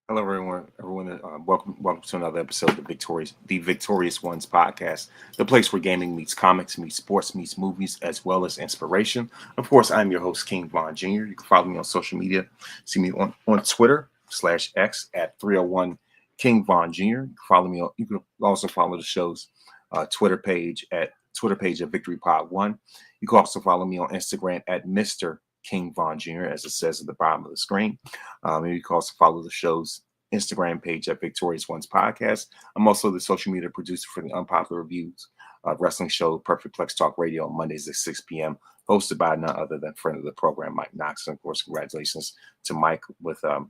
Hello, everyone. Welcome to another episode of the Victorious Ones podcast, the place where gaming meets comics, meets sports, meets movies, as well as inspiration. Of course, I'm your host, King Von Jr. You can follow me on social media. See me on Twitter/X at 301 King Von Jr. You can follow me. You can also follow the show's Twitter page at Victory Pod One. You can also follow me on Instagram at Mr. King Von Jr. as it says at the bottom of the screen. And you can also follow the show's Instagram page at Victorious Ones Podcast. I'm also the social media producer for the Unpopular Reviews wrestling show Perfect Plex Talk Radio on Mondays at 6 p.m., hosted by none other than friend of the program, Mike Knox. And of course, congratulations to Mike with the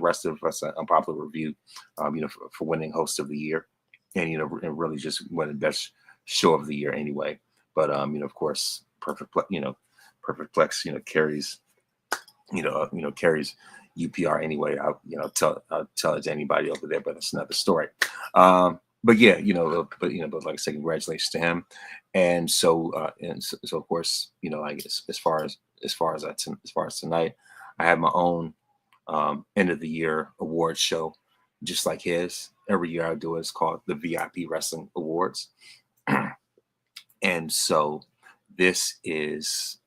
rest of us at Unpopular Review, for winning Host of the Year, and and really just winning Best Show of the Year anyway. But of course, Perfect Plex, carries carries UPR anyway. I'll tell it to anybody over there, but it's another story. But yeah, but like I said, congratulations to him. And so of course, I guess as far as tonight, I have my own end of the year award show, just like his. Every year I do it. It's called the VIP Wrestling Awards. And so this is,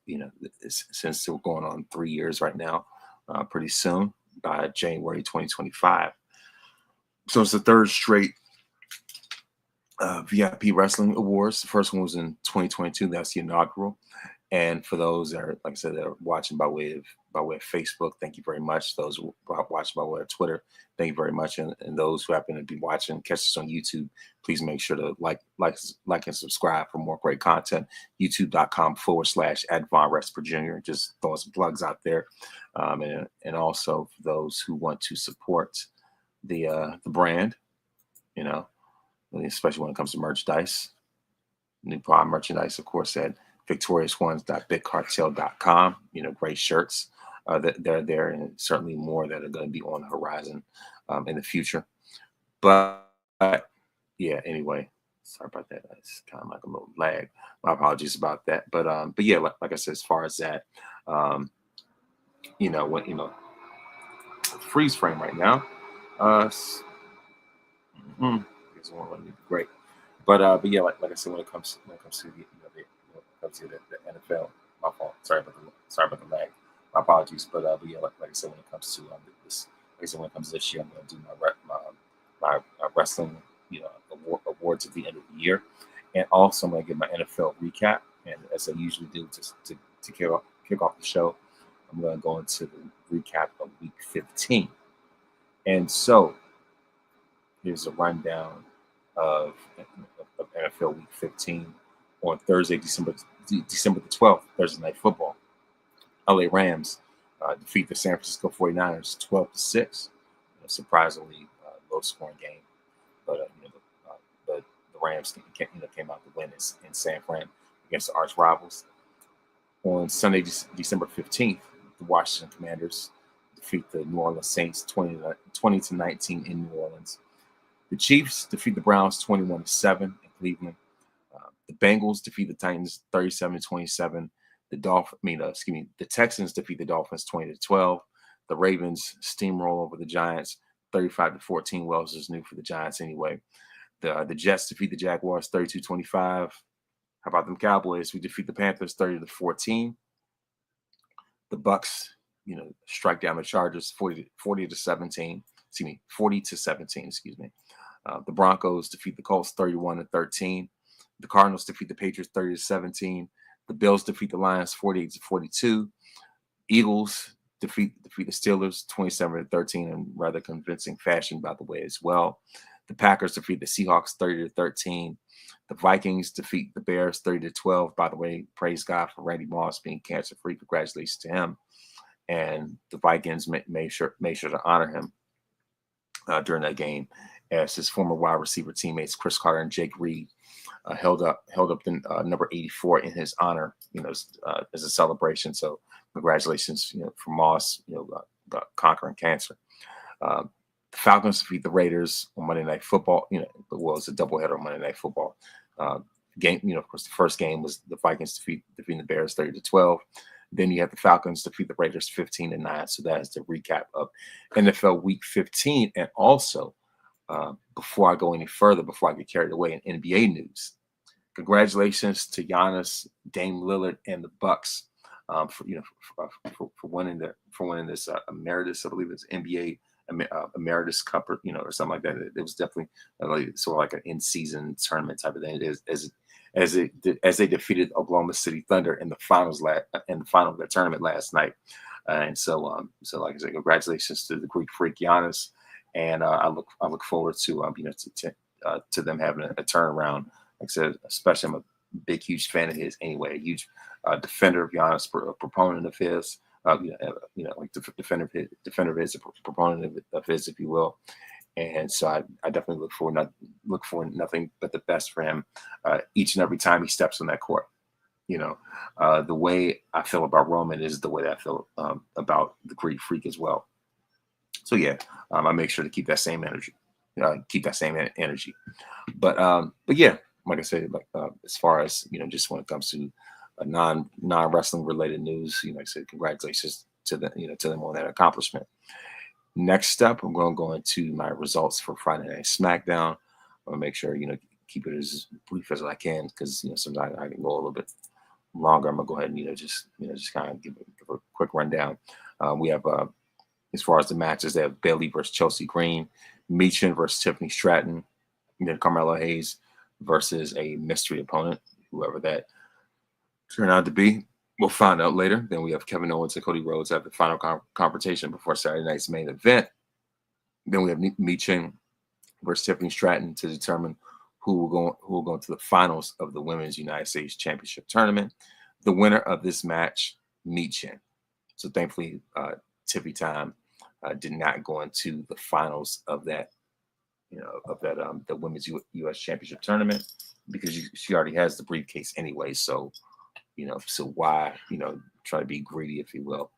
since we're going on 3 years right now, pretty soon by January 2025. So it's the third straight VIP Wrestling Awards. The first one was in 2022. That's the inaugural. And for those that are, like I said, that are watching by way of Facebook, thank you very much. Those who are watching by way of Twitter, thank you very much. And those who happen to be watching, catch us on YouTube, please make sure to like and subscribe for more great content. YouTube.com/@VonResper Jr. Just throwing some plugs out there. And also for those who want to support the brand, especially when it comes to merchandise, new product merchandise, of course, at victoriousones.bigcartel.com. Great shirts that they're there, and certainly more that are going to be on the horizon in the future. But yeah, anyway, sorry about that. It's kind of like a little lag. My apologies about that. But yeah, like I said, as far as that, when freeze frame right now, it's great. But yeah, like I said, when it comes to the NFL, my fault. Sorry about the lag. My apologies. But yeah, like I said, when it comes to this, like I said, when it comes to this year, I'm going to do my wrestling, awards at the end of the year, and also I'm going to give my NFL recap. And as I usually do, just to kick off the show, I'm going to go into the recap of Week 15. And so here's a rundown of, NFL Week 15 on Thursday, December the 12th, Thursday Night Football. LA Rams defeat the San Francisco 49ers 12-6. Surprisingly low scoring game, but the Rams came out to win in San Fran against the arch rivals. On Sunday, December 15th, the Washington Commanders defeat the New Orleans Saints 20-19 in New Orleans. The Chiefs defeat the Browns 21-7 in Cleveland. The Bengals defeat the Titans 37-27. The Texans defeat the Dolphins 20-12. The Ravens steamroll over the Giants 35-14. Wells is new for the Giants anyway. The Jets defeat the Jaguars 32-25. How about them Cowboys? We defeat the Panthers 30-14. The Bucks, strike down the Chargers 40-17. 40-17. Excuse me. The Broncos defeat the Colts 31-13. The Cardinals defeat the Patriots 30-17. The Bills defeat the Lions 48-42. Eagles defeat the Steelers 27-13 in rather convincing fashion, by the way, as well. The Packers defeat the Seahawks 30-13. The Vikings defeat the Bears 30-12. By the way, praise God for Randy Moss being cancer-free. Congratulations to him. And the Vikings made sure to honor him during that game, as his former wide receiver teammates Chris Carter and Jake Reed held up the number 84 in his honor, as a celebration. So congratulations, for Moss, conquering cancer. The Falcons defeat the Raiders on Monday Night Football. It's a doubleheader on Monday Night Football. Game, of course, the first game was the Vikings defeating the Bears 30-12. Then you have the Falcons defeat the Raiders 15-9. So that is the recap of NFL Week 15. And also, before I go any further, before I get carried away in NBA news, congratulations to Giannis, Dame Lillard, and the Bucks for winning this emeritus, I believe it's NBA emeritus cup, or or something like that. It was definitely sort of like an in-season tournament type of thing. It is as they defeated Oklahoma City Thunder in the finals of the tournament last night. And so like I said, congratulations to the Greek Freak Giannis, and I look forward to to them having a turnaround. Like I said, especially I'm a big, huge fan of his anyway. A huge defender of Giannis, proponent of his. Like defender of his, proponent of his, if you will. And so I definitely look for nothing but the best for him each and every time he steps on that court. The way I feel about Roman is the way that I feel about the Greek Freak as well. So yeah, I make sure to keep that same energy. But yeah, like I said, as far as just when it comes to a non wrestling related news, like I said, congratulations to them on that accomplishment. Next up, I'm going to go into my results for Friday Night Smackdown. I'm going to make sure keep it as brief as I can, because sometimes I can go a little bit longer. I'm going to go ahead and just kind of give a quick rundown. We have as far as the matches, they have Bayley versus Chelsea Green, Michin versus Tiffany Stratton, and then Carmelo Hayes versus a mystery opponent, whoever that turned out to be. We'll find out later. Then we have Kevin Owens and Cody Rhodes have the final confrontation before Saturday night's main event. Then we have Michin versus Tiffany Stratton to determine who will go into the finals of the Women's United States Championship Tournament. The winner of this match, Michin. So thankfully, Tiffy Time did not go into the finals of that, the Women's U.S. Championship Tournament, because she already has the briefcase anyway. So, so why, try to be greedy, if you will.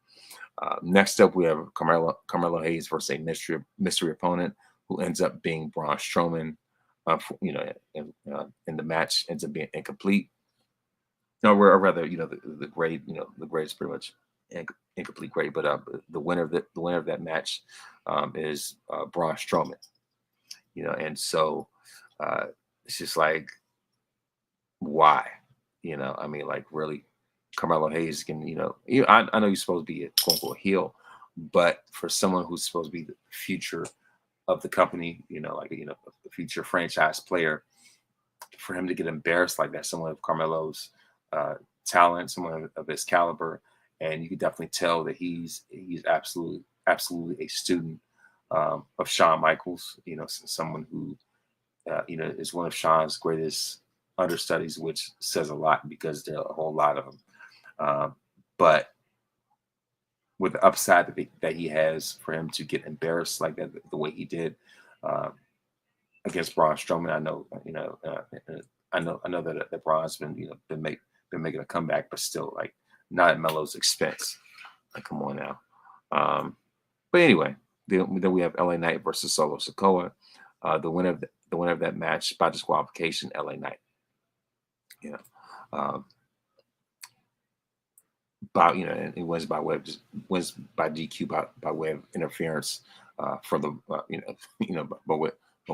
Next up, we have Carmelo Hayes versus a mystery opponent who ends up being Braun Strowman. And the match ends up being incomplete. Or rather, the grade, the grade is pretty much incomplete grade. But the winner of that match is Braun Strowman. And so it's just like, why? Really, Carmelo Hayes can, I know you're supposed to be a quote unquote heel, but for someone who's supposed to be the future of the company, the future franchise player, for him to get embarrassed like that, someone of Carmelo's talent, someone of his caliber, and you can definitely tell that he's absolutely a student of Shawn Michaels, someone who is one of Shawn's greatest understudies, which says a lot because there are a whole lot of them. But with the upside that he has, for him to get embarrassed like that, the way he did against Braun Strowman, I know that Braun's been making a comeback, but still, like, not at Melo's expense. Like, come on now. But anyway, then we have LA Knight versus Solo Sikoa. The winner of that match by disqualification, LA Knight. And it wins by DQ by way of interference from the by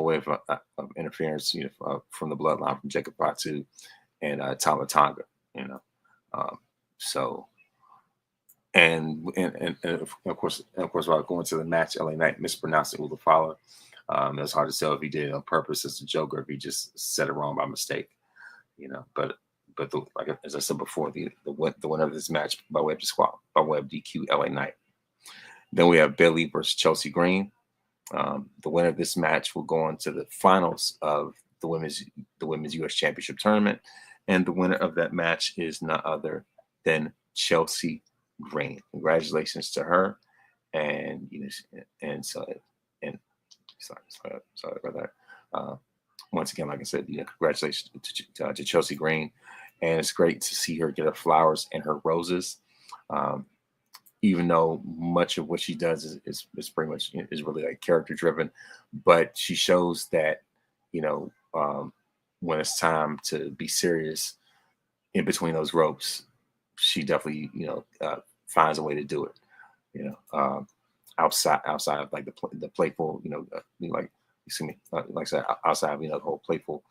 way of interference from the bloodline from Jacob Fatu and Tama Tonga. So and of course while going to the match, LA Knight mispronounced Ulafala. It was hard to tell if he did it on purpose as a joke or if he just said it wrong by mistake. But as I said before, the winner of this match by way of DQ, LA Knight. Then we have Bayley versus Chelsea Green. The winner of this match will go on to the finals of the women's U.S. Championship Tournament, and the winner of that match is none other than Chelsea Green. Congratulations to her, and sorry about that. Once again, like I said, congratulations to Chelsea Green. And it's great to see her get her flowers and her roses, even though much of what she does is pretty much is really like character driven. But she shows that, when it's time to be serious in between those ropes, she definitely, finds a way to do it. You know, outside of like the playful, like you see me, like I said, outside of the whole playful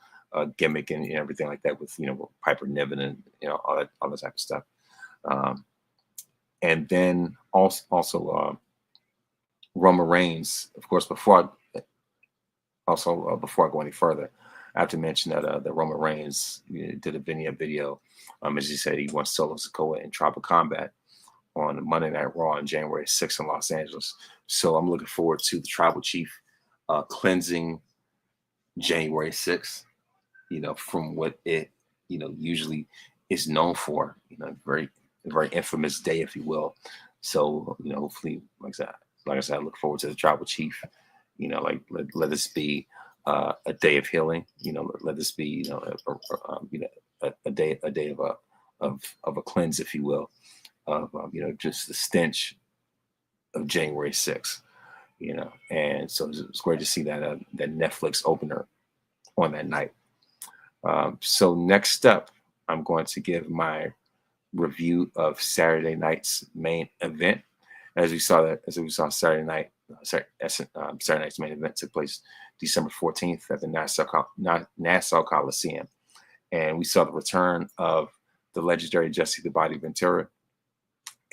gimmick and everything like that with with Piper Niven and all that type of stuff. Um, and then also Roman Reigns, of course. Before I go any further, I have to mention that Roman Reigns did a video. As he said, he won Solo Sikoa in Tribal Combat on Monday Night Raw on January 6th in Los Angeles. So I'm looking forward to the Tribal Chief cleansing January 6th, from what it, usually is known for, very infamous day, if you will. So, hopefully, like I said, I look forward to the Tribal Chief, let this be a day of healing, let this be, a day of a cleanse, if you will, of just the stench of January 6th, and so it's great to see that that Netflix opener on that night. So next up, I'm going to give my review of Saturday night's main event. As we saw Saturday night's main event took place December 14th at the Nassau Coliseum, and we saw the return of the legendary Jesse the Body Ventura.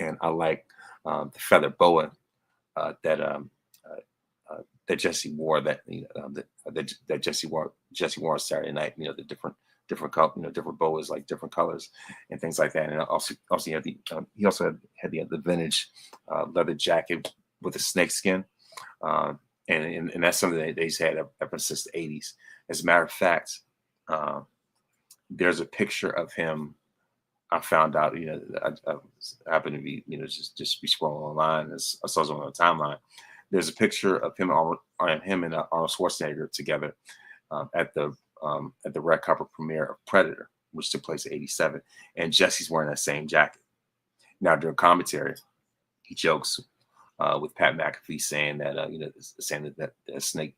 And I like the feather boa that Jesse wore that Jesse wore on Saturday night. The different color, different boas, like different colors and things like that. And also he had the vintage leather jacket with a snake skin, and that's something that he's had ever since the 80s. As a matter of fact, there's a picture of him. I found out, I happened to be, just be scrolling online as I saw it on the timeline. There's a picture of him and Arnold Schwarzenegger together at the red carpet premiere of Predator, which took place in '87, and Jesse's wearing that same jacket. Now during commentary, he jokes with Pat McAfee saying that that the snake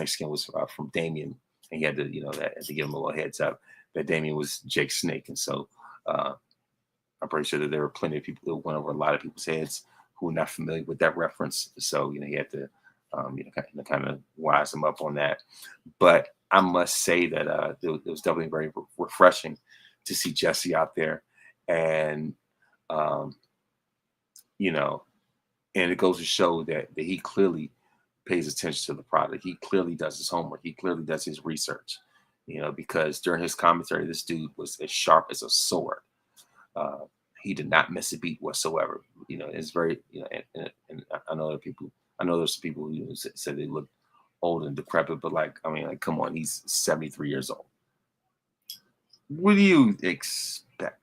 skin was from Damien, and he had to had to give him a little heads up that Damien was Jake Snake, and so. I'm pretty sure that there were plenty of people that went over a lot of people's heads who were not familiar with that reference. So, he had to, kind of wise them up on that. But I must say that it was definitely very refreshing to see Jesse out there. And, and it goes to show that he clearly pays attention to the product. He clearly does his homework. He clearly does his research. Because during his commentary, this dude was as sharp as a sword. He did not miss a beat whatsoever. It's very, and I know there's people who said they look old and decrepit, but come on, he's 73 years old. What do you expect?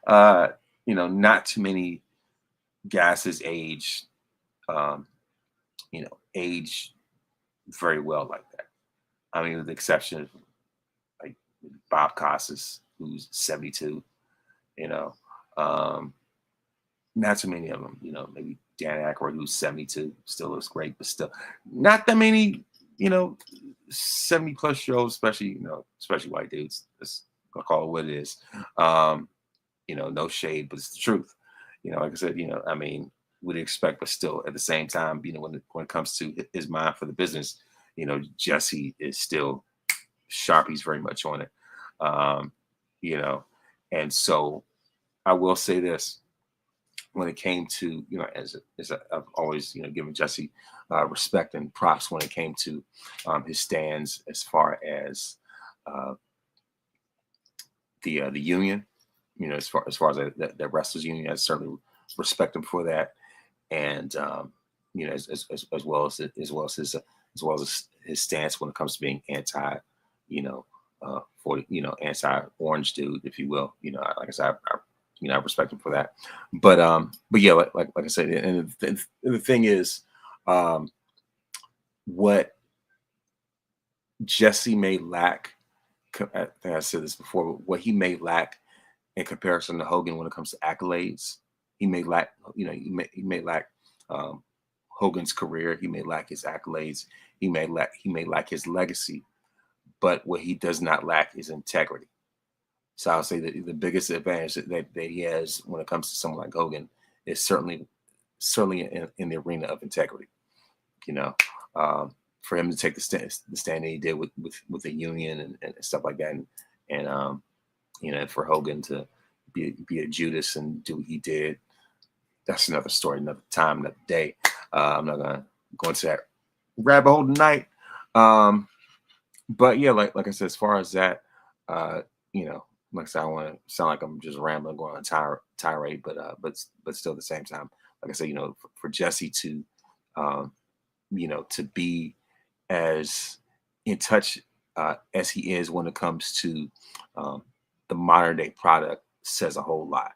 Not too many guys his age, age very well like that. I mean, with the exception of like Bob Costas, who's 72, not too many of them, maybe Dan Aykroyd, who's 72, still looks great, but still not that many, 70 plus year olds, especially white dudes. Let's call it what it is. No shade, but it's the truth. Like I said, I mean, would expect, but still at the same time, when it comes to his mind for the business, Jesse is still sharp. He's very much on it. And so I will say this, when it came to, as I've always, given Jesse respect and props when it came to his stands as far as the union, as far as the wrestlers union, I certainly respect him for that. And, as well as his stance when it comes to being anti, anti-orange dude, if you will. Like I said, I respect him for that. But yeah, like I said, and the thing is, what Jesse may lack, I think I said this before, but what he may lack in comparison to Hogan when it comes to accolades, he may lack, he may lack Hogan's career. He may lack his accolades. He may lack his legacy. But what he does not lack is integrity. So I'll say that the biggest advantage that he has when it comes to someone like Hogan is certainly in the arena of integrity. You know, for him to take the stand that he did with the union and stuff like that, and you know, for Hogan to be a Judas and do what he did, that's another story, another time, another day. I'm not gonna go into that rabbit hole tonight. But yeah, like I said, as far as that, you know, like I said, I want to sound like I'm just rambling, going on a tirade, but still at the same time, like I said, you know, for Jesse to, um, you know, to be as in touch as he is when it comes to um, the modern day product says a whole lot.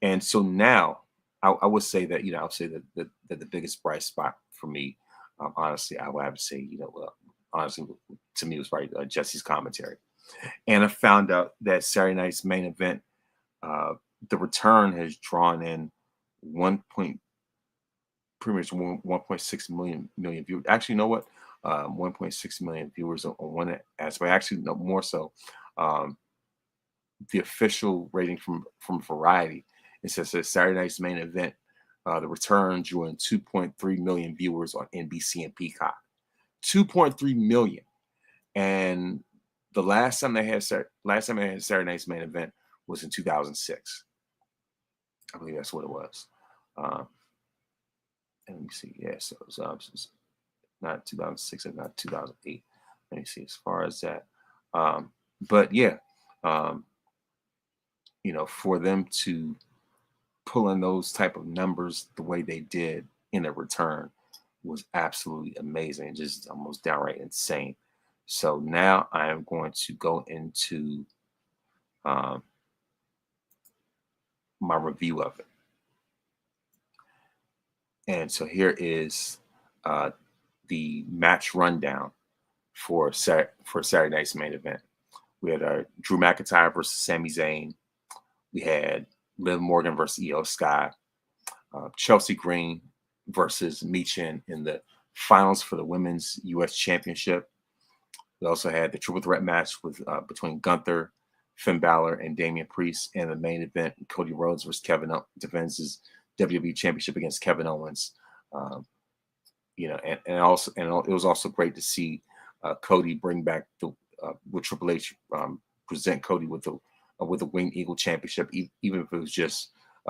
And so now I would say that, you know, I'll say that the biggest bright spot for me, honestly, I would have to say, you know, honestly, to me, was probably Jesse's commentary. And I found out that Saturday night's main event, uh, the return has drawn in one point, pretty much 1.6 million viewers. Actually, you know what? 1.6 million viewers on one aspect. Actually, no more so. Um, the official rating from Variety, it says that Saturday night's main event, the return drew in 2.3 million viewers on NBC and Peacock. 2.3 million. And the last time they had Saturday night's main event was in 2006. I believe that's what it was. And let me see. Yeah, so it was not 2006 and not 2008. Let me see as far as that. But yeah, um, you know, for them to pull in those type of numbers the way they did in a return was absolutely amazing, just almost downright insane. So now I am going to go into um, my review of it. And so here is uh, the match rundown for Saturday night's main event. We had Drew McIntyre versus Sami Zayn. We had Liv Morgan versus Io Sky. Chelsea Green versus Michin in the finals for the Women's U.S. Championship. We also had the triple threat match with between Gunther, Finn Balor, and Damian Priest, and the main event, Cody Rhodes versus defends his WWE Championship against Kevin Owens. You know, and it was also great to see Cody bring back with Triple H present Cody with the Winged Eagle Championship, even if it was just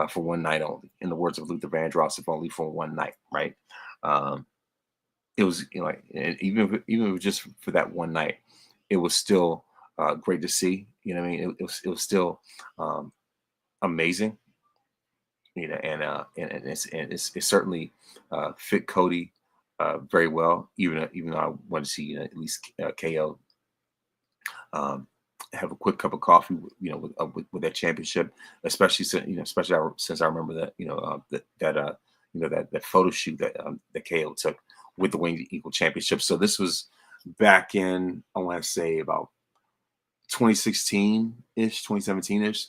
for one night only. In the words of Luther Vandross, if only for one night, right? It was, you know, like, even if it was just for that one night, it was still great to see. You know what I mean? It was still amazing. You know, and it certainly fit Cody very well. Even though I want to see, you know, at least KO have a quick cup of coffee, you know, with that championship, especially since, you know, since I remember that, you know, you know, that photo shoot that KO took with the Winged Eagle Championship. So this was back in, I want to say, about 2016-ish, 2017-ish.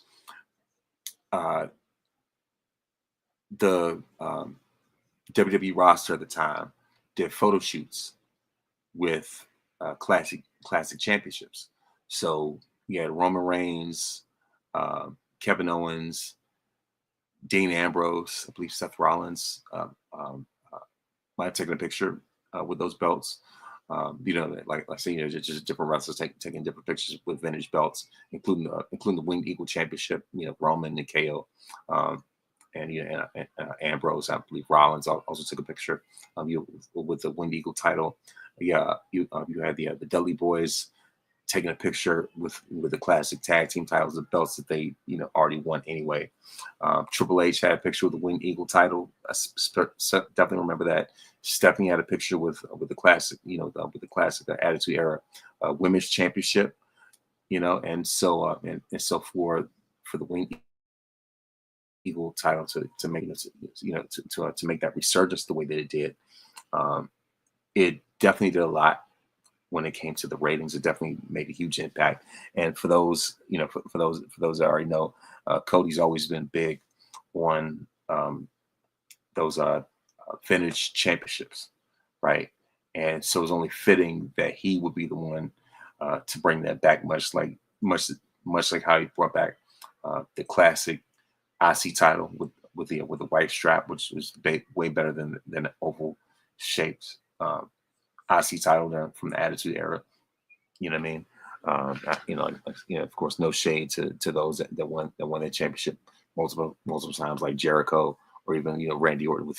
The WWE roster at the time did photo shoots with classic championships. So you had Roman Reigns, Kevin Owens, Dean Ambrose, I believe Seth Rollins might have taken a picture with those belts. You know, like I say, you know, just different wrestlers taking different pictures with vintage belts, including the Winged Eagle Championship. You know, Roman and KO. And you know, and Ambrose, I believe Rollins also took a picture with the Winged Eagle title. Yeah, you had the Dudley Boys taking a picture with the classic tag team titles, the belts that they, you know, already won anyway. Triple H had a picture with the Winged Eagle title. I definitely remember that. Stephanie had a picture with the classic, you know, with the classic Attitude Era Women's Championship. You know, and so so for the Winged Eagle title to make it, you know, to make that resurgence the way that it did, it definitely did a lot when it came to the ratings. It definitely made a huge impact. And for those, you know, for those that already know, Cody's always been big on those vintage championships, right? And so it's only fitting that he would be the one to bring that back, much much like how he brought back the classic IC title with the white strap, which was way better than the oval shaped IC title from the Attitude Era. You know what I mean? Of course, no shade to those that won that championship multiple times, like Jericho, or even Randy Orton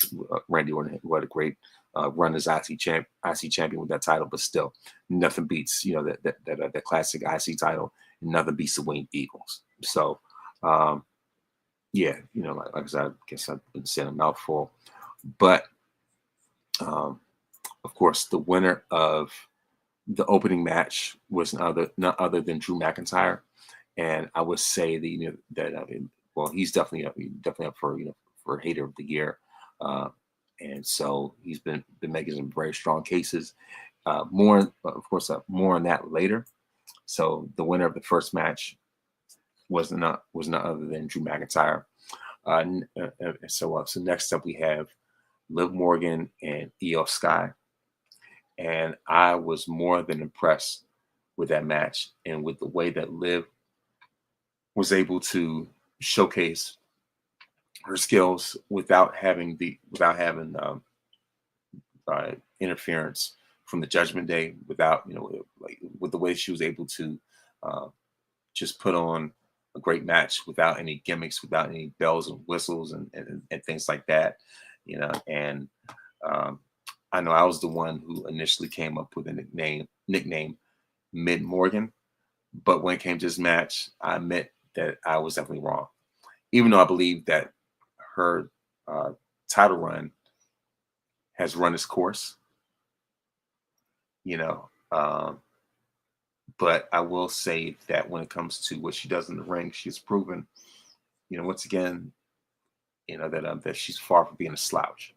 Randy Orton, who had a great run as IC champion with that title, but still nothing beats that classic IC title, and nothing beats the Winged Eagles. So yeah, like I said, I guess I've been saying a mouthful, but of course the winner of the opening match was none other than Drew McIntyre, and I would say that he's definitely up for for Hater of the Year, and so he's been making some very strong cases. More on that later. So the winner of the first match was none other than Drew McIntyre. So next up we have Liv Morgan and Io Sky. And I was more than impressed with that match and with the way that Liv was able to showcase her skills without having interference from the Judgment Day, without with the way she was able to just put on a great match without any gimmicks, without any bells and whistles and things like that, and I know I was the one who initially came up with a nickname Mid Morgan, but when it came to this match, I admit that I was definitely wrong. Even though I believe that her title run has run its course, but I will say that when it comes to what she does in the ring, she's proven, once again, that she's far from being a slouch.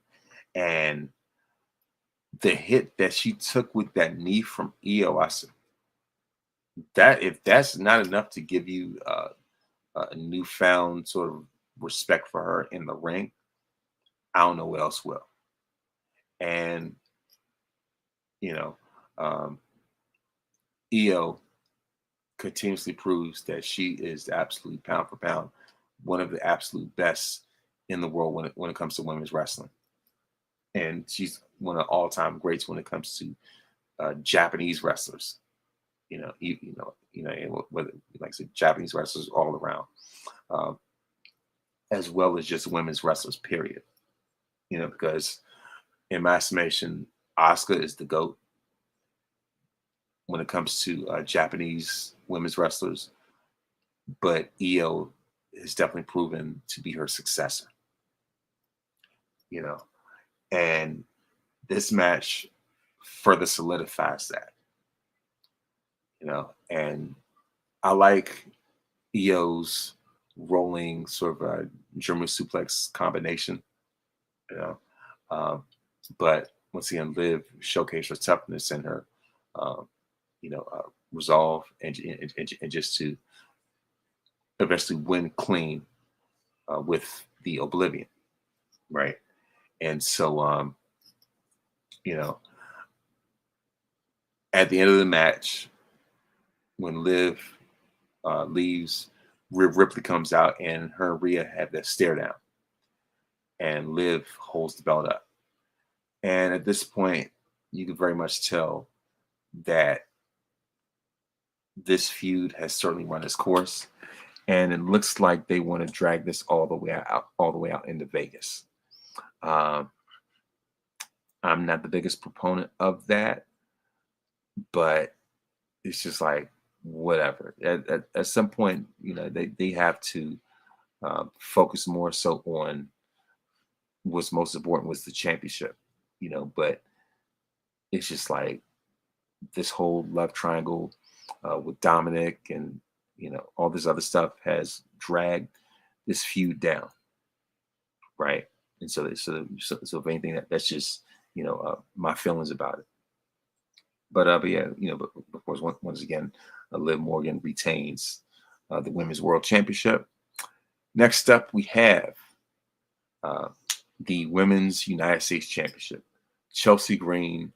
And the hit that she took with that knee from Io, I said, that if that's not enough to give you a newfound sort of respect for her in the ring, I don't know what else will. And Io continuously proves that she is absolutely pound for pound one of the absolute best in the world when it comes to women's wrestling. And she's one of the all-time greats when it comes to Japanese wrestlers. Whether, like I said, Japanese wrestlers all around, as well as just women's wrestlers, period. Because in my estimation, Asuka is the GOAT when it comes to Japanese women's wrestlers, but Io has definitely proven to be her successor. And this match further solidifies that. And I like Io's rolling sort of a German suplex combination, but once again, Liv showcased her toughness and her, resolve and just to eventually win clean with the Oblivion, right? And so, at the end of the match, when Liv leaves, Rhea Ripley comes out, and her and Rhea have that stare down, and Liv holds the belt up. And at this point, you can very much tell that this feud has certainly run its course, and it looks like they want to drag this all the way out into Vegas. I'm not the biggest proponent of that, but it's just like whatever. At some point, they have to focus more so on what's most important, was the championship, but it's just like this whole love triangle with Dominic and all this other stuff has dragged this feud down, right? And so if anything, that's just my feelings about it. But yeah, but of course, once again, Liv Morgan retains the Women's World Championship. Next up, we have the Women's United States Championship. Chelsea Green,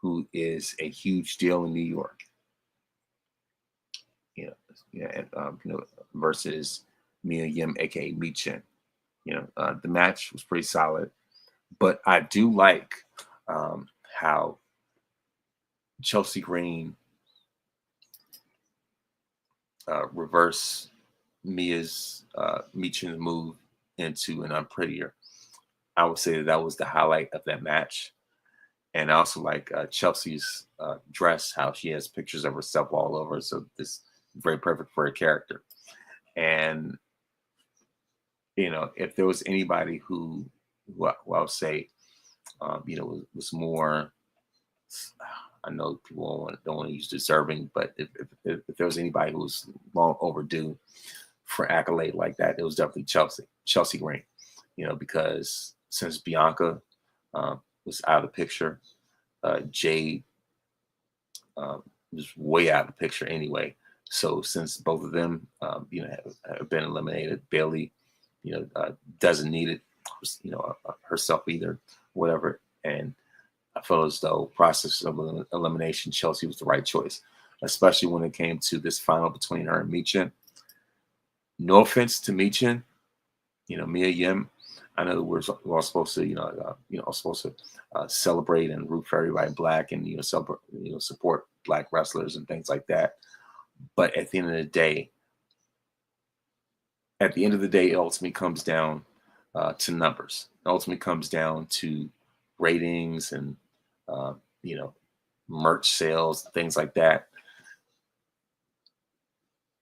who is a huge deal in New York. versus Mia Yim, aka Mi Chen. The match was pretty solid, but I do like how Chelsea Green reverse Mia's Michen's move into an unprettier. I would say that was the highlight of that match. And I also like Chelsea's dress, how she has pictures of herself all over. So this is very perfect for her character. And, if there was anybody who I would say, was more, I know people don't want to use deserving, but if there was anybody who was long overdue for accolade like that, it was definitely Chelsea Green, because since Bianca was out of the picture, Jade was way out of the picture anyway. So since both of them, have been eliminated, Bailey, doesn't need it, herself either, whatever. And I felt as though process of elimination, Chelsea was the right choice, especially when it came to this final between her and Michin. No offense to Michin, Mia Yim. I know that we're all supposed to, celebrate and root for everybody black and support black wrestlers and things like that. But at the end of the day, it ultimately comes down to numbers. It ultimately comes down to ratings and merch sales, things like that.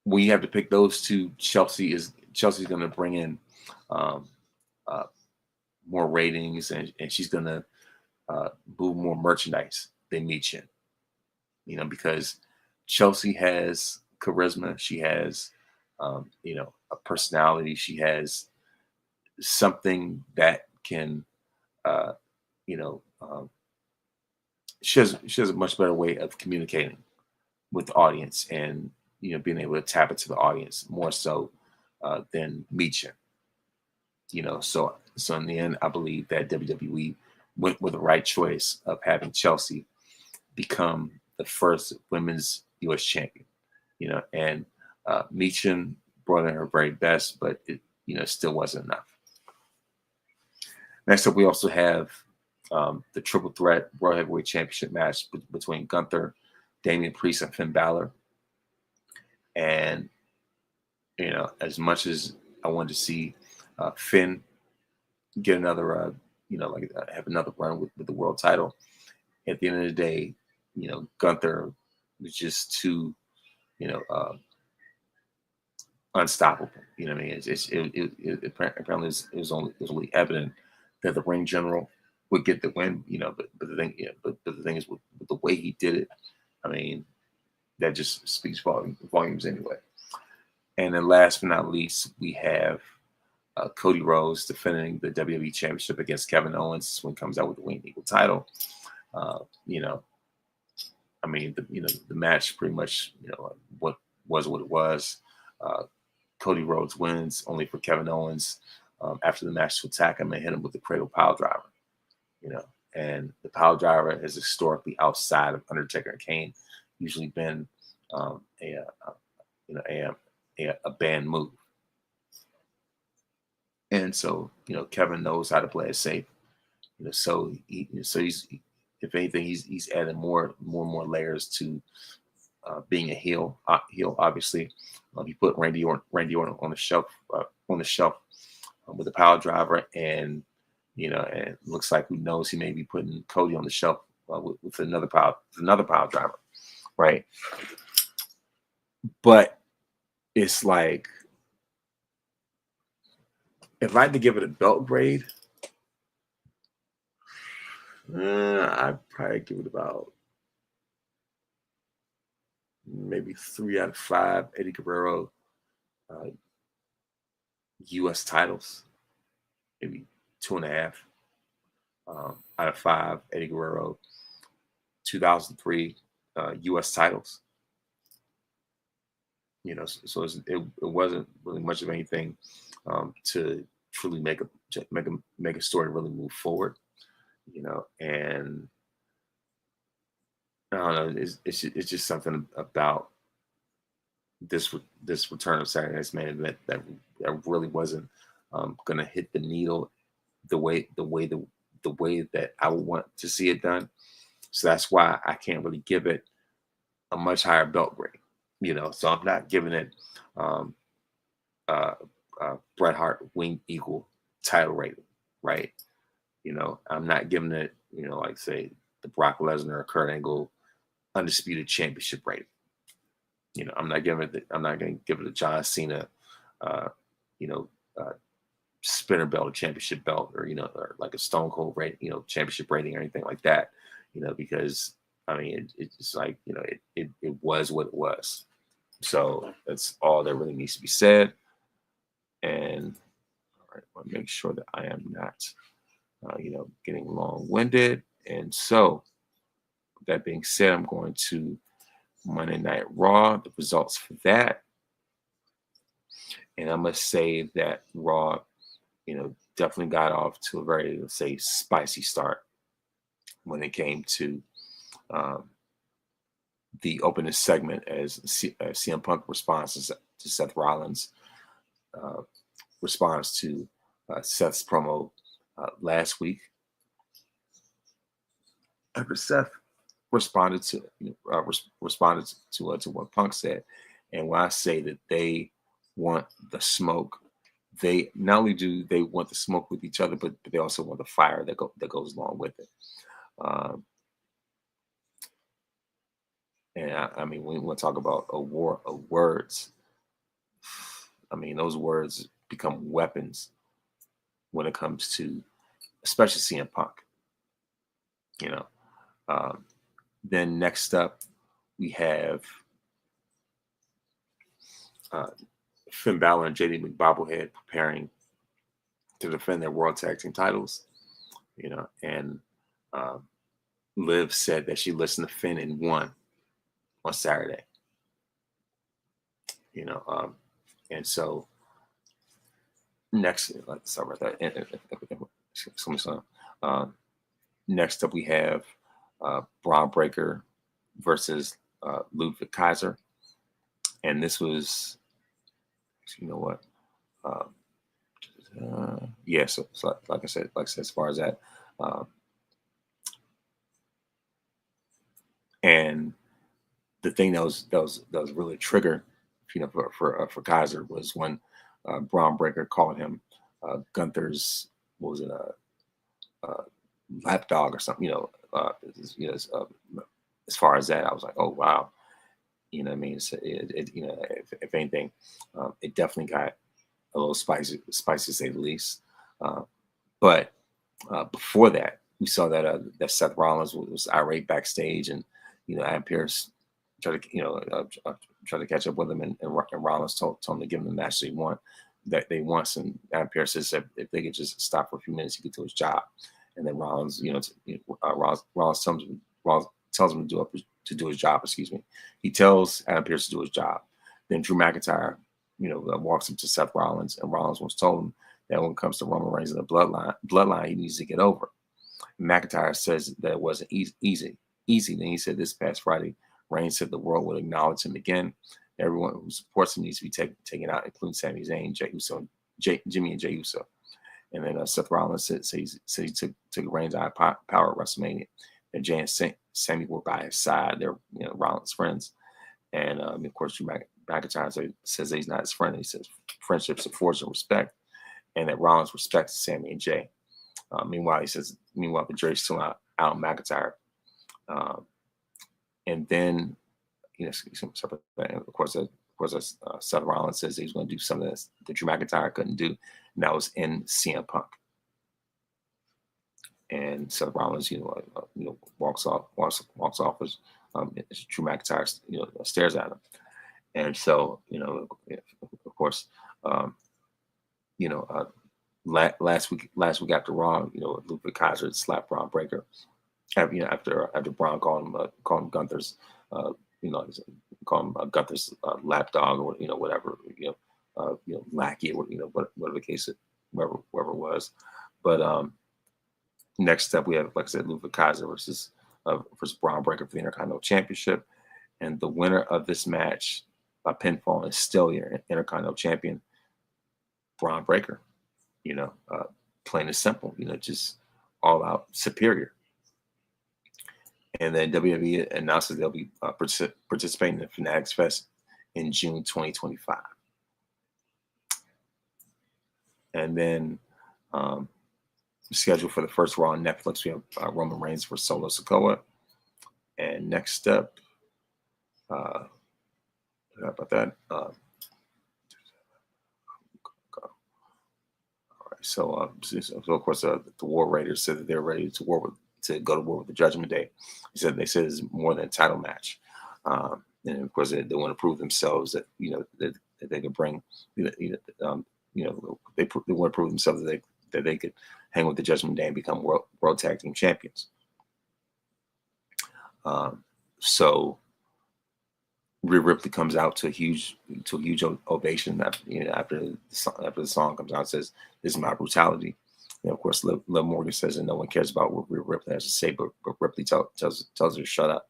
When you have to pick those two, Chelsea's going to bring in more ratings, and she's going to move more merchandise than Michin. Because Chelsea has charisma, she has a personality, she has something that can she has a much better way of communicating with the audience and being able to tap into the audience more so than Michin. So in the end, I believe that WWE went with the right choice of having Chelsea become the first women's U.S. champion. And Michin brought in her very best, but it still wasn't enough. Next up, we also have the triple threat World Heavyweight Championship match between Gunther, Damian Priest, and Finn Balor. And as much as I wanted to see Finn get another, have another run with the world title, at the end of the day, Gunther was just too, unstoppable. What I mean? Apparently it was only evident that the ring general would get the win. But the thing is with the way he did it, I mean, that just speaks volumes anyway. And then last but not least, we have Cody Rhodes defending the WWE Championship against Kevin Owens. This one comes out with the Winged Eagle title. I mean, the match pretty much, what it was. Cody Rhodes wins, only for Kevin Owens after the match to attack him and hit him with the cradle pile driver. And the pile driver has historically, outside of Undertaker and Kane, usually been a banned move. And so, Kevin knows how to play it safe. So he's, if anything, he's adding more and more layers to being a heel. Obviously, he put Randy Orton on the shelf with the power driver, and and it looks like, who knows, he may be putting Cody on the shelf with another power driver, right? But it's like, if I had to give it a belt grade, I'd probably give it about maybe 3 out of 5 Eddie Guerrero U.S. titles, maybe 2.5 out of 5 Eddie Guerrero 2003 U.S. titles. So it wasn't really much of anything to truly make a story really move forward. And I don't know, it's just something about this return of Saturday Night's Main Event that really wasn't going to hit the needle the way that I would want to see it done. So that's why I can't really give it a much higher belt grade, So I'm not giving it um, Bret Hart Wing Eagle title rating, right? I'm not giving it, like say the Brock Lesnar or Kurt Angle undisputed championship rating. I'm not going to give it a John Cena, uh, you know, uh, spinner belt or championship belt, or like a Stone Cold rating, championship rating or anything like that, because I mean, it's like, it was what it was. So that's all that really needs to be said. And all right, I want to make sure that I am not, getting long-winded. And so, with that being said, I'm going to Monday Night Raw, the results for that. And I must say that Raw, definitely got off to a very, let's say, spicy start when it came to the opening segment as CM Punk responds to Seth Rollins' response to Seth's promo last week. After Seth responded to what Punk said, and when I say that they want the smoke, they not only do they want the smoke with each other, but they also want the fire that goes along with it. And I mean, when we want to talk about a war of words, I mean, those words become weapons when it comes to, especially CM Punk. Then next up, we have Finn Balor and JD McBobblehead preparing to defend their World Tag Team titles. And Liv said that she listened to Finn and won on Saturday. And so next, sorry about that. Next up, we have Braun Breaker versus Ludwig Kaiser, and this was, so like I said, as far as that, and the thing that was really a trigger, for Kaiser was when Braun Breaker called him Gunther's, what was it, lapdog or something, as far as that, I was like, oh wow, what I mean? So if anything, it definitely got a little spicy to say the least. But before that, we saw that Seth Rollins was irate backstage, and Adam Pearce tried to catch up with him, and Rollins told him to give him the match they want, and Adam Pearce said if they could just stop for a few minutes, he could do his job. And then Rollins, Rollins tells him to do his job. Excuse me. He tells Adam Pearce to do his job. Then Drew McIntyre, walks up to Seth Rollins, and Rollins was told him that when it comes to Roman Reigns and the bloodline, he needs to get over. And McIntyre says that it wasn't easy. Then he said this past Friday, Reigns said the world would acknowledge him again. Everyone who supports him needs to be taken out, including Sami Zayn, Jey Uso, Jimmy and Jey Uso. And then Seth Rollins said he took Reigns out of power at WrestleMania. And Jey and Sami were by his side. They're Rollins' friends. And of course, Drew McIntyre says he's not his friend. He says friendships are forged in respect, and that Rollins respects Sami and Jey. Meanwhile, the jury's still out on McIntyre. And then, of course, Seth Rollins says he's going to do something that Drew McIntyre couldn't do, and that was in CM Punk. And Seth Rollins, walks off as Drew McIntyre, stares at him. And so, of course, last week after Raw, Ludwig Kaiser slapped Braun Breaker. After Braun called him Gunther's, call him Gunther's lapdog, or whatever, lackey, or whatever the case, wherever it was. But next up, we have, like I said, Ludwig Kaiser versus Braun Breaker for the Intercontinental Championship, and the winner of this match by pinfall, and still your Intercontinental Champion, Braun Breaker. Plain and simple, just all out superior. And then WWE announces they'll be participating in Fanatics Fest in June 2025. And then scheduled for the first Raw on Netflix, we have Roman Reigns for Solo Sikoa. And next up, how about that? So of course, the War Raiders said that they're ready to go to war with the Judgment Day. They said it's more than a title match, and of course they want to prove themselves that that they could bring they want to prove themselves that they could hang with the Judgment Day and become world tag team champions. So Rhea Ripley comes out to a huge ovation after the song comes out. It says, "This is my brutality." And of course, Liv Morgan says that no one cares about what Rhea Ripley has to say, but Ripley tells her to shut up.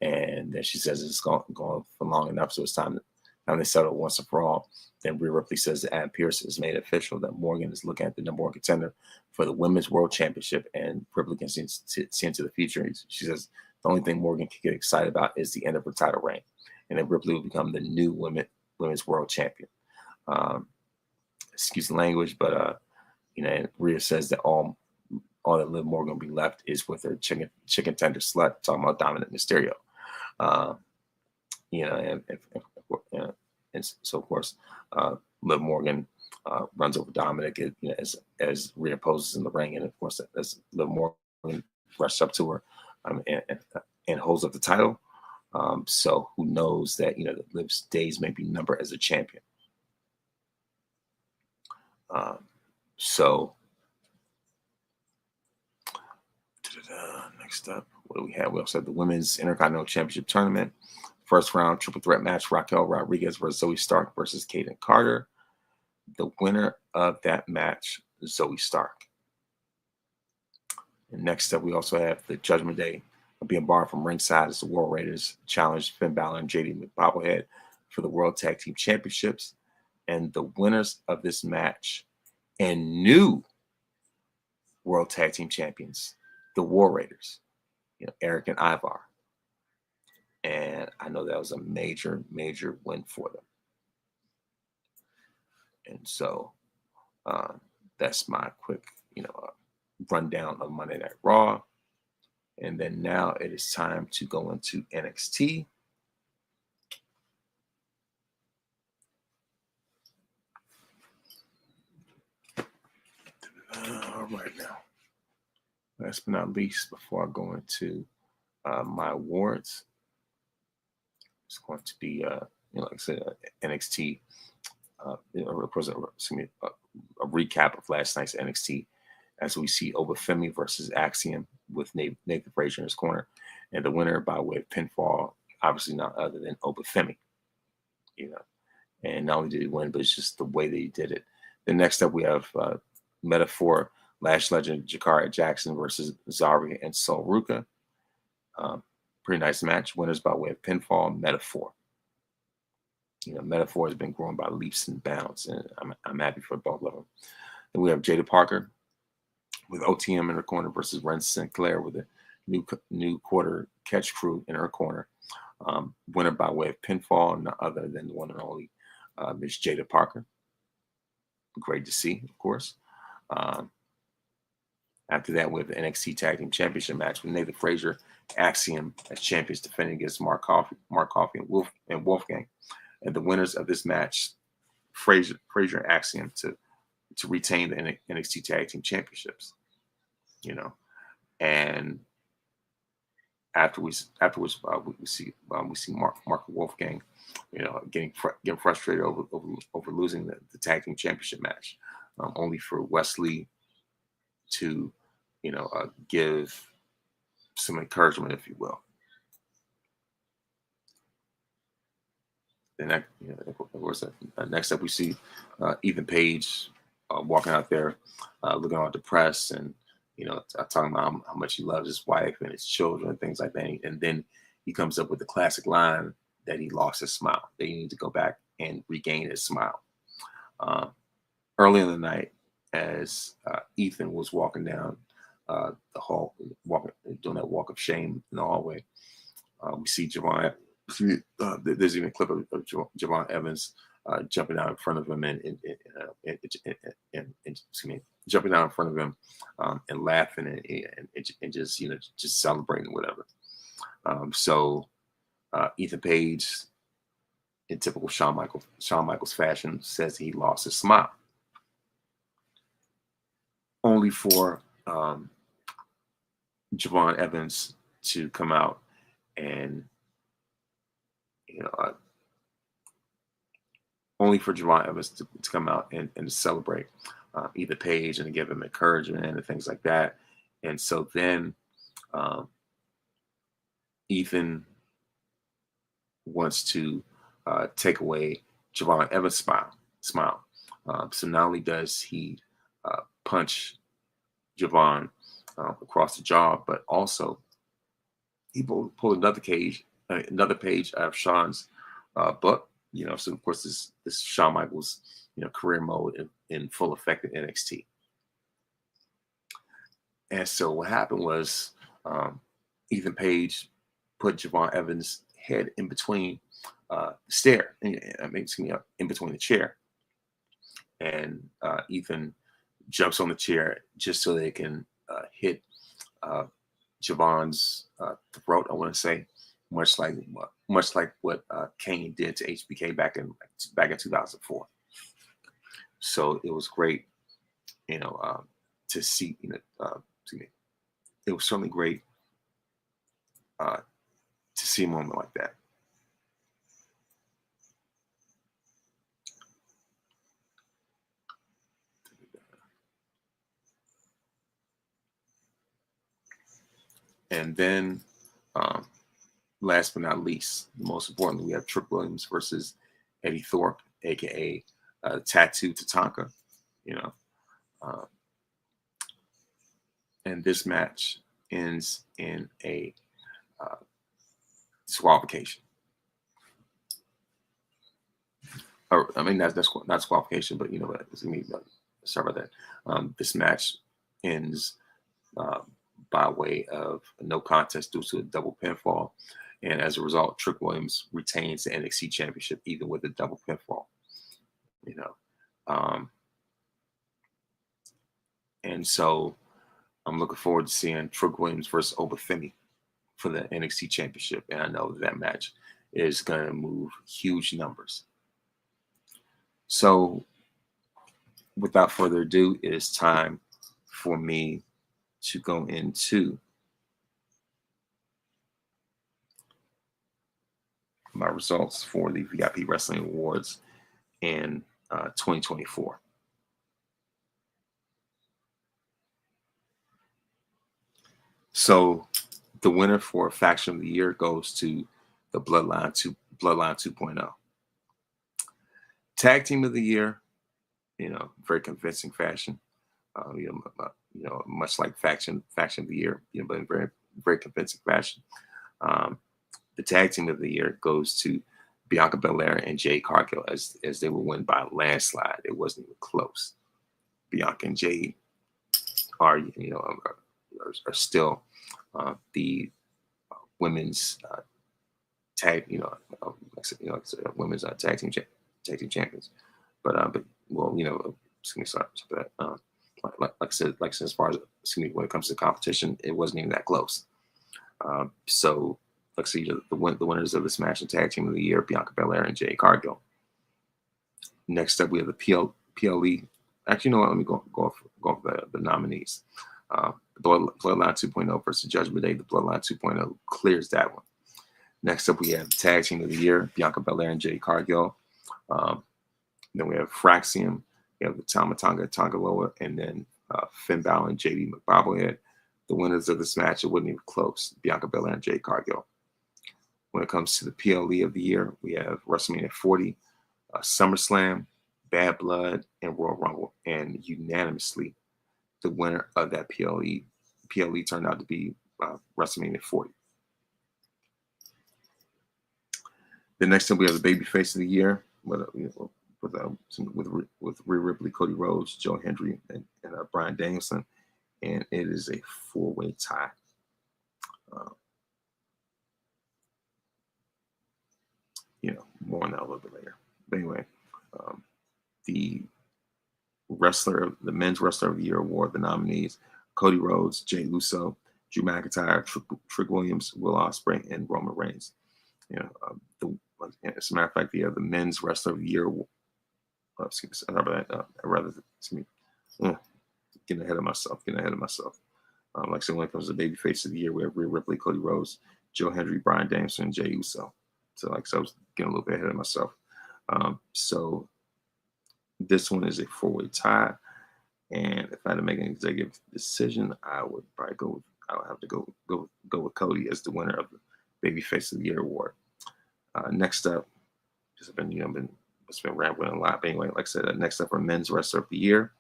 And then she says it's gone for long enough, so it's time to settle once and for all. Then Rhea Ripley says that Adam Pearce has made it official that Morgan is looking at the number one contender for the Women's World Championship, and Ripley can see into the future. She says the only thing Morgan can get excited about is the end of her title reign, and then Ripley will become the new Women's World Champion. Excuse the language, but and Rhea says that all that Liv Morgan will be left is with her chicken tender slut, talking about Dominic Mysterio. And so of course, Liv Morgan runs over Dominic as Rhea poses in the ring, and of course, as Liv Morgan rushes up to her and holds up the title. So who knows that that Liv's days may be numbered as a champion. So next up, what do we have? We also have the Women's Intercontinental Championship Tournament. First round triple threat match, Raquel Rodriguez versus Zoe Stark versus Kaden Carter. The winner of that match, Zoe Stark. And next up, we also have the Judgment Day being barred from ringside as the War Raiders challenge Finn Balor and JD McBobblehead for the World Tag Team Championships. And the winners of this match and new World Tag Team Champions, the War Raiders, Eric and Ivar. And I know that was a major, major win for them. And so that's my quick, rundown of Monday Night Raw. And then now it is time to go into NXT. All right, now. Last but not least, before I go into my awards, it's going to be, like I said, NXT. A recap of last night's NXT, as we see Obafemi versus Axiom with Nathan Frazier in his corner, and the winner by way of pinfall, obviously not other than Obafemi. And not only did he win, but it's just the way that he did it. Then next up, we have Metaphor, Lash legend Jakara Jackson versus Zarya and Sol Ruka. Pretty nice match. Winners by way of pinfall, Metaphor. Metaphor has been growing by leaps and bounds, and I'm happy for both of them. Then we have Jada Parker with OTM in her corner versus Ren Sinclair with a new quarter catch crew in her corner. Winner by way of pinfall, none other than the one and only Miss Jada Parker. Great to see, of course. After that, we have the NXT Tag Team Championship match with Nathan Frazier, Axiom as champions defending against Mark Coffey and Wolfgang. And the winners of this match, Frazier and Axiom, to retain the NXT Tag Team Championships. And afterwards, we see Mark Wolfgang, getting frustrated over losing the Tag Team Championship match, only for Wesley to give some encouragement, if you will. Then of course, next up we see Ethan Page walking out there, looking all depressed, and talking about how much he loves his wife and his children and things like that. And then he comes up with the classic line that he lost his smile. That he needed to go back and regain his smile. Early in the night, as Ethan was walking down the hall, doing that walk of shame in the hallway, we see Javon. There's even a clip of Javon Evans jumping out in front of him and excuse me, jumping out in front of him and laughing and just just celebrating whatever. So Ethan Page, in typical Shawn Michaels fashion, says he lost his smile, only for Javon Evans to come out and only for Javon Evans to come out and to celebrate either Page and to give him encouragement and things like that. And so then Ethan wants to take away Javon Evans' smile. So not only does he punch Javon across the jaw, but also he pulled another page of Shawn's book. So of course this Shawn Michaels career mode in full effect at NXT. And so what happened was Ethan Page put Javon Evans' head in between the stair, in between the chair, and Ethan jumps on the chair just so they can hit Javon's throat. I want to say, much like what Kane did to HBK back in 2004. So it was great, to see. It was certainly great to see a moment like that. And then, last but not least, most importantly, we have Trick Williams versus Eddie Thorpe, aka Tattoo Tatanka. And this match ends in a disqualification. Or I mean, that's not disqualification, but sorry about that. This match ends by way of a no contest due to a double pinfall, and as a result, Trick Williams retains the NXT Championship even with a double pinfall. And so I'm looking forward to seeing Trick Williams versus Obafemi for the NXT Championship, and I know that match is going to move huge numbers. So, without further ado, it is time for me to go into my results for the VIP Wrestling Awards in 2024. So the winner for Faction of the Year goes to the Bloodline 2.0. Tag Team of the Year, very convincing fashion. Much like Faction of the Year, but in very, very convincing fashion. The Tag Team of the Year goes to Bianca Belair and Jade Cargill as they will win by a landslide. It wasn't even close. Bianca and Jade are still the women's tag women's tag team champions. But sorry for that. Like I said, as far as when it comes to competition, it wasn't even that close. So let's see the winners of this match and Tag Team of the Year: Bianca Belair and Jade Cargill. Next up, we have the PLE. Actually, you know what? Let me go off the nominees. Bloodline 2.0 versus Judgment Day. The Bloodline 2.0 clears that one. Next up, we have Tag Team of the Year: Bianca Belair and Jade Cargill. Then we have Fraxium. We have the Tama Tonga Loa, and then Finn Balor and JD McBobblehead. The winners of this match, it wasn't even close. Bianca Belair and Jade Cargill. When it comes to the PLE of the year, we have WrestleMania 40, SummerSlam, Bad Blood, and Royal Rumble. And unanimously, the winner of that PLE turned out to be WrestleMania 40. The next time we have the baby face of the year with Rhea Ripley, Cody Rhodes, Joe Hendry, and Bryan Danielson, and it is a 4-way tie. More on that a little bit later. But anyway, the men's wrestler of the year award, the nominees: Cody Rhodes, Jey Uso, Drew McIntyre, Trick Williams, Will Ospreay, and Roman Reigns. As a matter of fact, the men's wrestler of the year. Excuse me, getting ahead of myself. Like I said, when it comes to baby face of the year, we have Rhea Ripley, Cody Rhodes, Joe Hendry, Bryan Danielson, and Jey Uso. So, like I said, I was getting a little bit ahead of myself. So this one is a 4-way tie, and if I had to make an executive decision, I would have to go with Cody as the winner of the baby face of the year award. Next up, because I've been rambling a lot. But anyway, like I said, next up for men's wrestler of the year,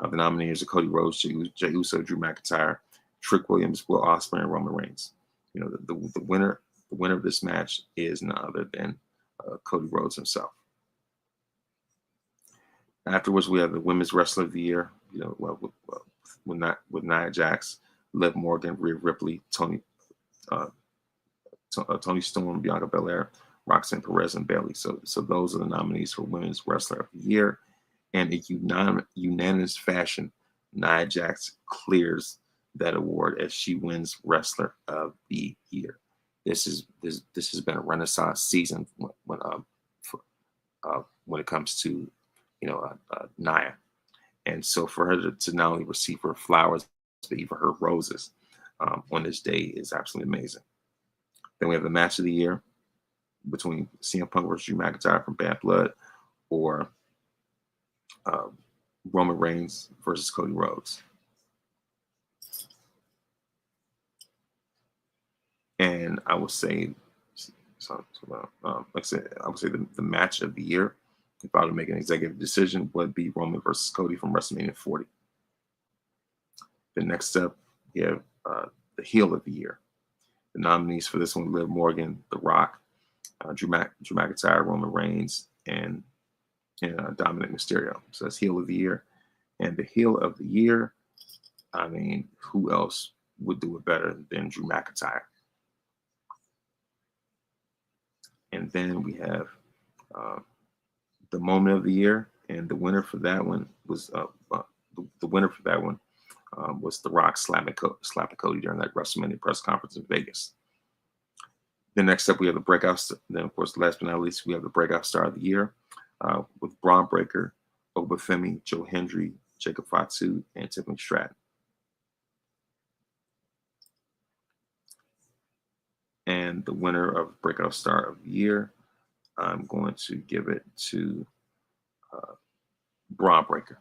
the nominees are Cody Rhodes, Jey Uso, Drew McIntyre, Trick Williams, Will Ospreay, and Roman Reigns. The winner of this match is none other than Cody Rhodes himself. Afterwards, we have the women's wrestler of the year. With Nia Jax, Liv Morgan, Rhea Ripley, Toni Storm, Bianca Belair, Roxanne Perez, and Bayley. So those are the nominees for women's wrestler of the year. And in unanimous fashion, Nia Jax clears that award as she wins wrestler of the year. This has been a renaissance season when it comes to Nia, and so for her to not only receive her flowers but even her roses on this day is absolutely amazing. Then we have the match of the year between CM Punk versus Drew McIntyre from Bad Blood, or Roman Reigns versus Cody Rhodes. And I would say, like I said, I would say the match of the year, if I were to make an executive decision, would be Roman versus Cody from WrestleMania 40. The next up, we have the heel of the year. The nominees for this one: Liv Morgan, The Rock, Drew McIntyre, Roman Reigns, and Dominic Mysterio. So that's heel of the year. And the heel of the year, I mean, who else would do it better than Drew McIntyre? And then we have the moment of the year, and the winner for that one was was The Rock slapping Cody during that WrestleMania press conference in Vegas. Then next up, we have the breakout. Then, of course, last but not least, we have the breakout star of the year with Braun Breaker, Obafemi, Joe Hendry, Jacob Fatu, and Tiffany Stratton. And the winner of breakout star of the year, I'm going to give it to Braun Breaker.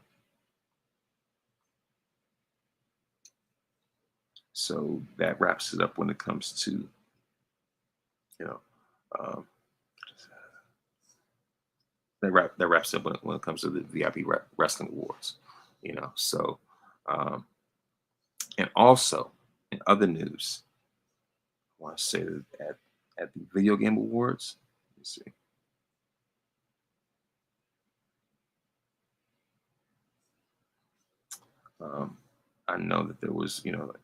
So that wraps it up when it comes to, that wraps up when it comes to the VIP Wrestling Awards, So, and also in other news, I want to say that at the Video Game Awards, let's see. I know that there was, but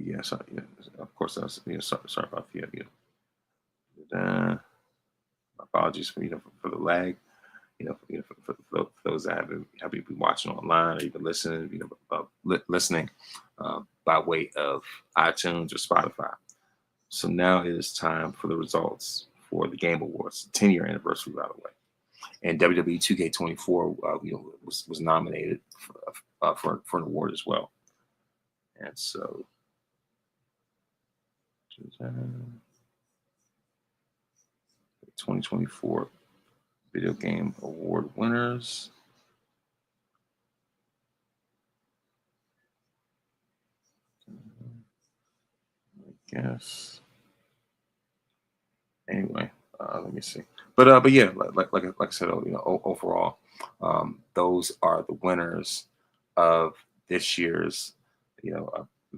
yeah, so, of course, I was, sorry about the, my apologies for for the lag. For those that have been watching online or even listening, listening by way of iTunes or Spotify. So now it is time for the results for the Game Awards, 10-year anniversary, by the way. And WWE 2K24, was nominated for an award as well. And so, 2024 Video Game Award winners. I guess. Anyway, let me see. But yeah, like I said, overall, those are the winners of this year's,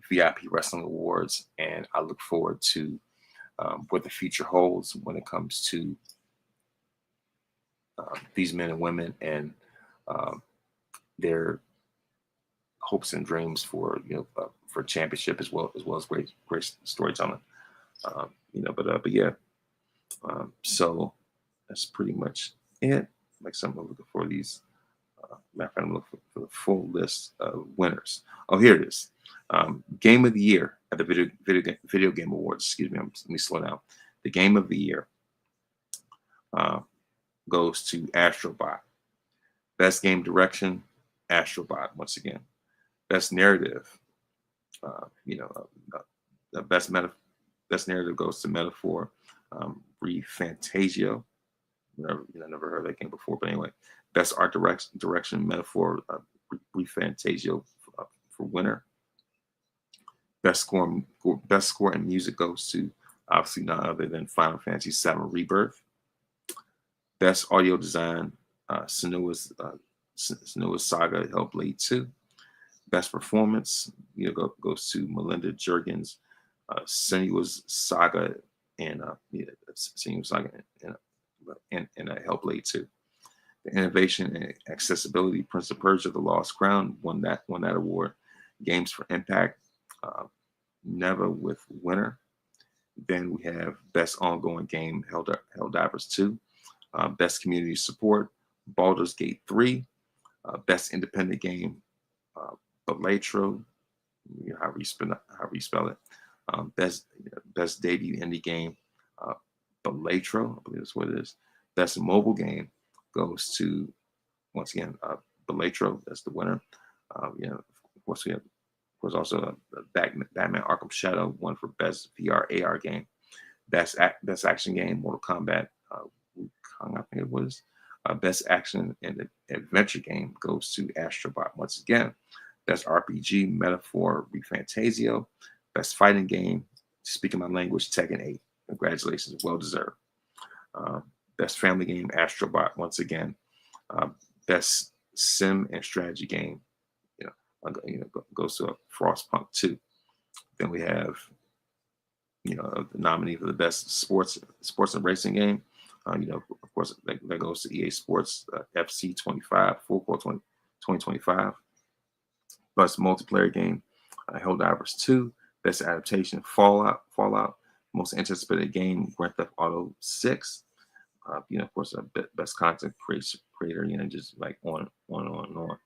VIP Wrestling Awards, and I look forward to what the future holds when it comes to these men and women and their hopes and dreams for for championship as well as great storytelling. But yeah. So that's pretty much it. Like I'm looking for these. Matter of fact, I'm looking for the full list of winners. Oh, here it is. Game of the year at the Video Game Awards. Excuse me. Let me slow down. The game of the year goes to Astrobot. Best game direction, Astrobot once again. Best narrative, the best narrative goes to Metaphor. Fantasio. Never heard that game before, but anyway. Best art direction, Metaphor. Fantasio for winner. Best score and music goes to obviously none other than Final Fantasy VII Rebirth. Best audio design, Senua's Saga Hellblade 2. Best performance, goes to Melinda Juergens, Senua's Saga and Senua's Saga and Hellblade 2. The innovation and accessibility, Prince of Persia: The Lost Crown won that award. Games for Impact, Neva with winner. Then we have Best Ongoing Game, Helldivers 2. Best Community Support, Baldur's Gate 3. Best Independent Game, Belatro, however you spell it. Best Debut Indie Game, Belatro, I believe that's what it is. Best Mobile Game goes to, once again, Belatro. That's the winner. Of course we have, also Batman Arkham Shadow won for Best VR AR Game. Best Action Game, Mortal Kombat. I think it was. Best Action and Adventure Game goes to Astrobot once again. Best RPG, Metaphor, Fantasio. Best Fighting Game, speaking my language, Tekken 8. Congratulations, well deserved. Best Family Game, Astrobot once again. Best Sim and Strategy Game, goes to Frostpunk 2. Then we have, the nominee for the Best Sports and Racing Game. Of course, that goes to EA Sports, FC 25, Full Court 2025. Best Multiplayer Game, Helldivers 2. Best Adaptation, Fallout. Most Anticipated Game, Grand Theft Auto 6. Of course, Best Content Creator, just like on and on.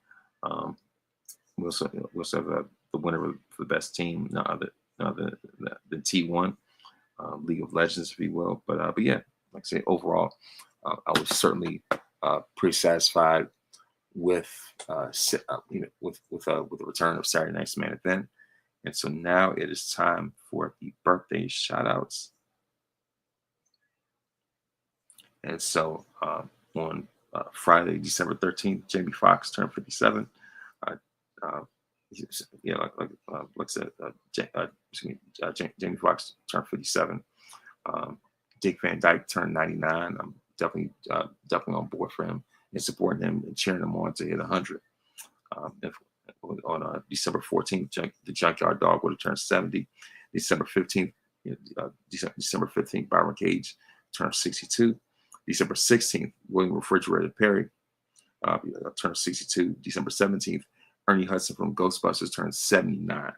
We also have the winner for the Best Team, none other than T1, League of Legends, if you will. But yeah, like I say, overall, I was certainly pretty satisfied with the return of Saturday Night's Main Event. And so now it is time for the birthday shout-outs. And so on Friday, December 13th, Jamie Foxx turned 57. Like I said, Jamie Foxx turned 57. Dick Van Dyke turned 99. I'm definitely on board for him and supporting him and cheering him on to hit 100. On December 14th, the Junkyard Dog would have turned 70. December 15th, Byron Cage turned 62. December 16th, William Refrigerator Perry turned 62. December 17th, Ernie Hudson from Ghostbusters turned 79.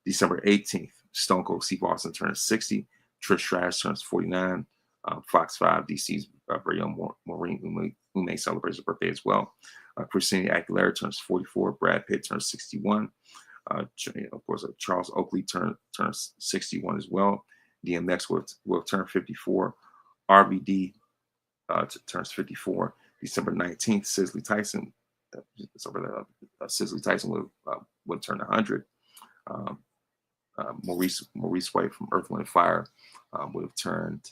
December 18th, Stone Cold Steve Austin turns 60. Trish Stratus turns 49. Fox 5, DC's very own Maureen Ume celebrates her birthday as well. Christina Aguilera turns 44. Brad Pitt turns 61. Of course, Charles Oakley turns 61 as well. DMX will turn 54. RVD turns 54. December 19th, Cicely Tyson. Cicely Tyson would turn 100. Maurice White from Earth, Wind, and Fire would have turned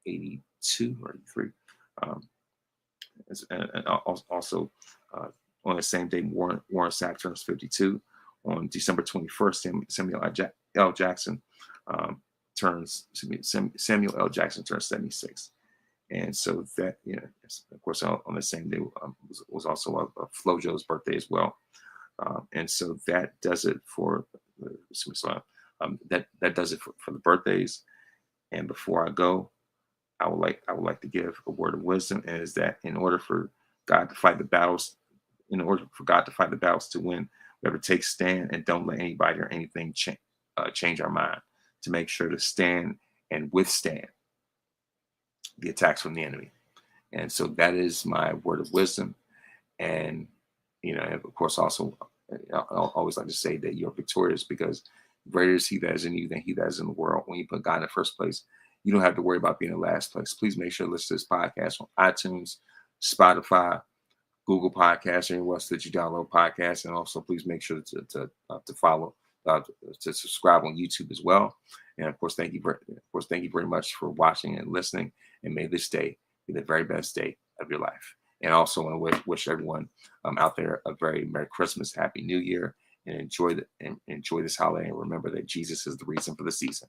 82 or 83. And also on the same day, Warren Sapp turns 52. On December 21st, Samuel L. Jackson turns 76. And so that, of course, on the same day was also FloJo's birthday as well. And so that does it for that does it for the birthdays. And before I go, I would like to give a word of wisdom, and is that in order for God to fight the battles, in order for God to fight the battles to win, we have to take stand and don't let anybody or anything change our mind, to make sure to stand and withstand the attacks from the enemy. And so that is my word of wisdom. And and of course, also, I always like to say that you're victorious, because greater is He that is in you than he that is in the world. When you put God in the first place, you don't have to worry about being in the last place. Please make sure to listen to this podcast on iTunes, Spotify, Google Podcasts, or anywhere else that you download podcasts. And also, please make sure to follow, to subscribe on YouTube as well. And of course, thank you very much for watching and listening. And may this day be the very best day of your life. And also, want to wish everyone out there a very Merry Christmas, Happy New Year, and enjoy this holiday. And remember that Jesus is the reason for the season.